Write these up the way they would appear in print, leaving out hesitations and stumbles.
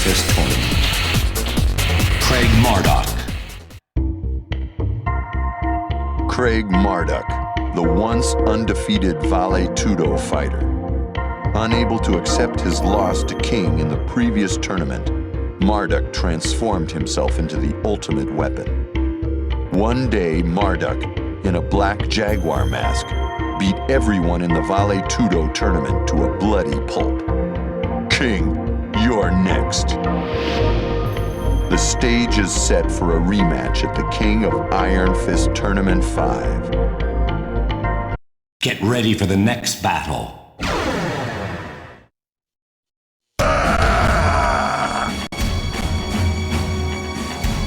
Fist tournament. Marduk. Craig Marduk, the once undefeated Vale Tudo fighter. Unable to accept his loss to King in the previous tournament, Marduk transformed himself into the ultimate weapon. One day, Marduk, in a black jaguar mask, beat everyone in the Vale Tudo tournament to a bloody pulp. King, you're next. The stage is set for a rematch at the King of Iron Fist Tournament 5. Get ready for the next battle.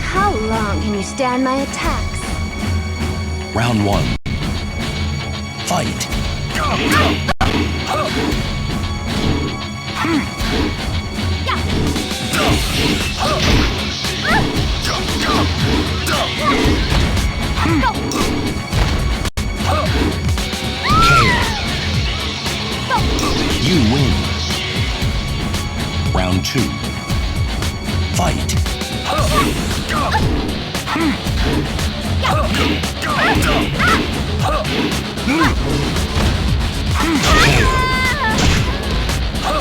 How long can you stand my attacks? Round 1. Fight. You win. Round 2. Fight.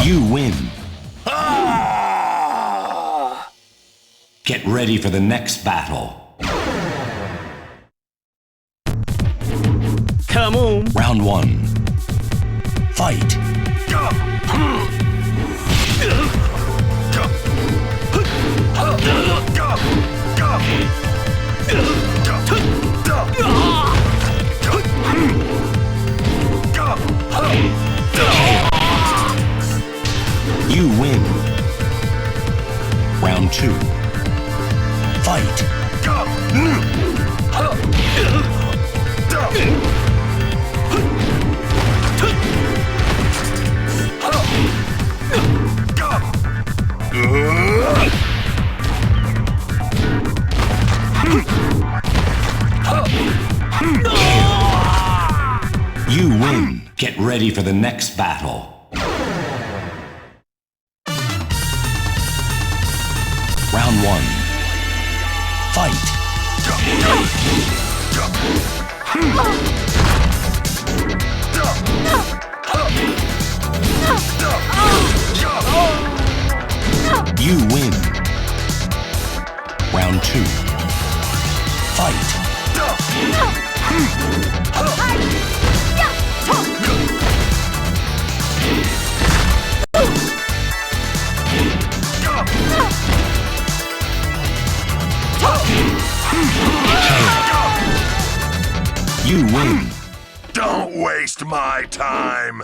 You win. Get ready for the next battle. Come on. Round 1. Fight. You win. Round 2. Fight. You win. Get ready for the next battle. Round 1. Fight. You win. Round 2. Fight. You win. Don't waste my time.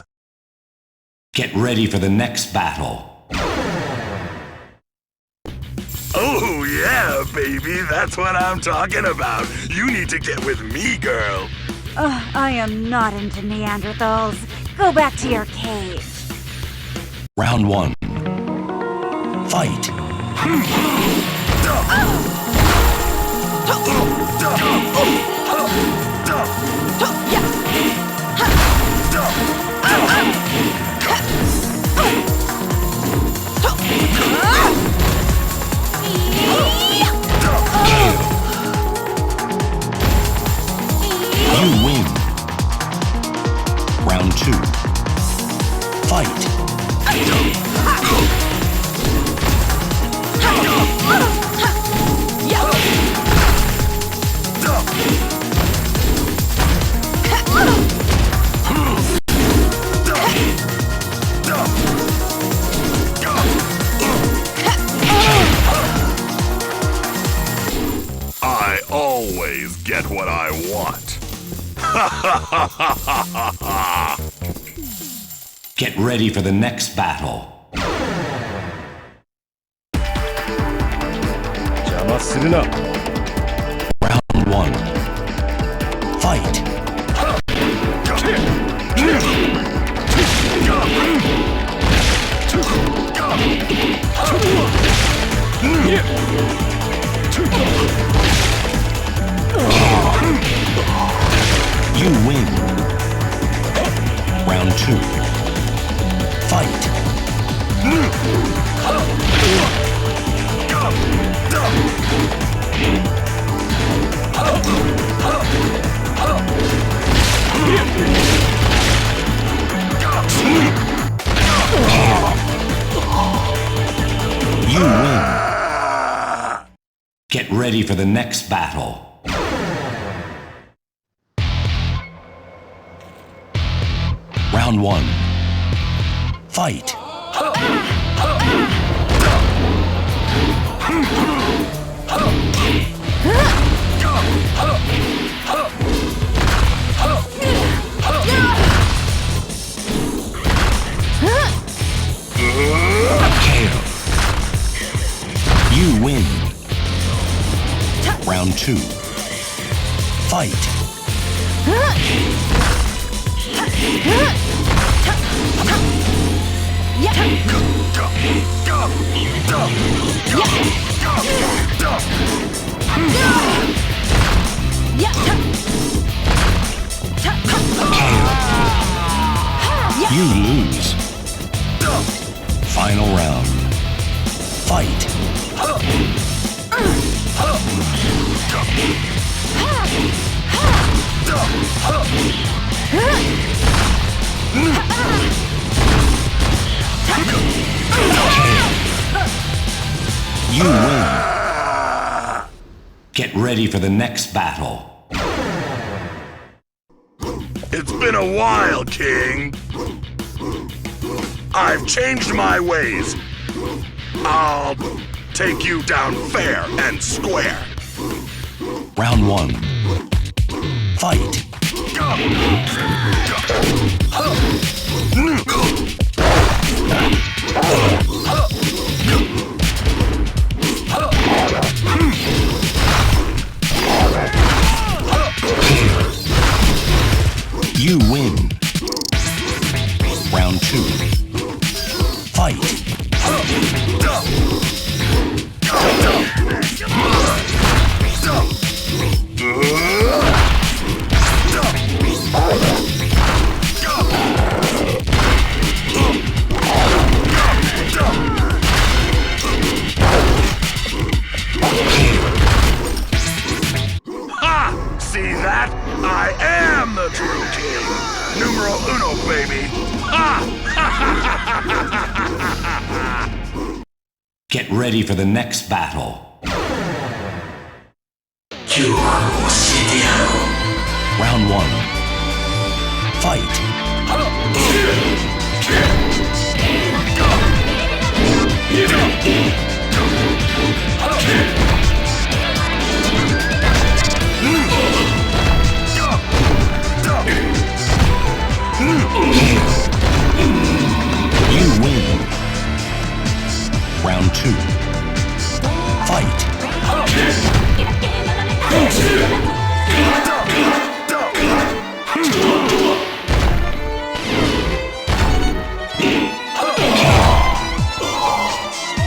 Get ready for the next battle. Oh yeah, baby, that's what I'm talking about. You need to get with me, girl. I am not into Neanderthals. Go back to your cage. Round 1. Fight. You win. Round 2. Fight. I always get what I want. Get ready for the next battle. 邪魔するな。 Round 1. Fight. You win. Round 2. Fight. Get ready for the next battle. Round 1. Fight. KO. You win. Round 2. Fight. You lose. Final round. Fight. You win. Get ready for the next battle. It's been a while, King. I've changed my ways. I'll take you down fair and square. Round 1. Fight. You win. Round 2. Fight. Ha! See that? I am the true king. Numero uno, baby. Ha! Get ready for the next battle. Round 1. Fight. You win. Round 2. Fight.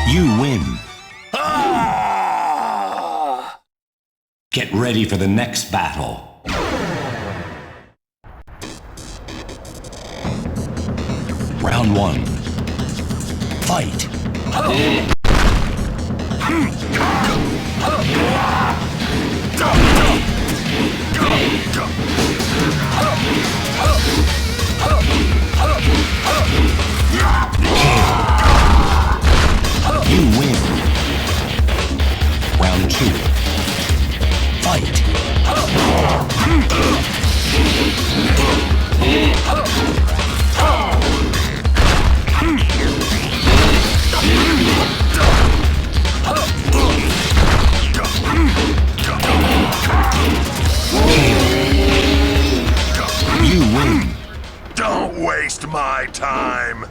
You win. Get ready for the next battle. Round 1. Fight. You win. Round 2. Fight. You win. Don't waste my time.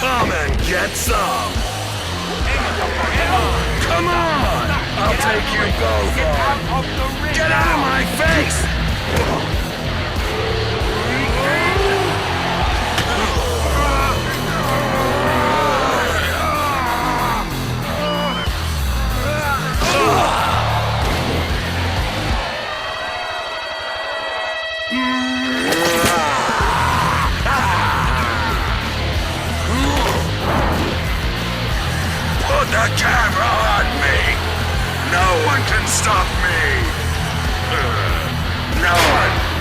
Come and get some! Come on! I'll take you both on! Get out of my face! the camera on me! No one can stop me! No one!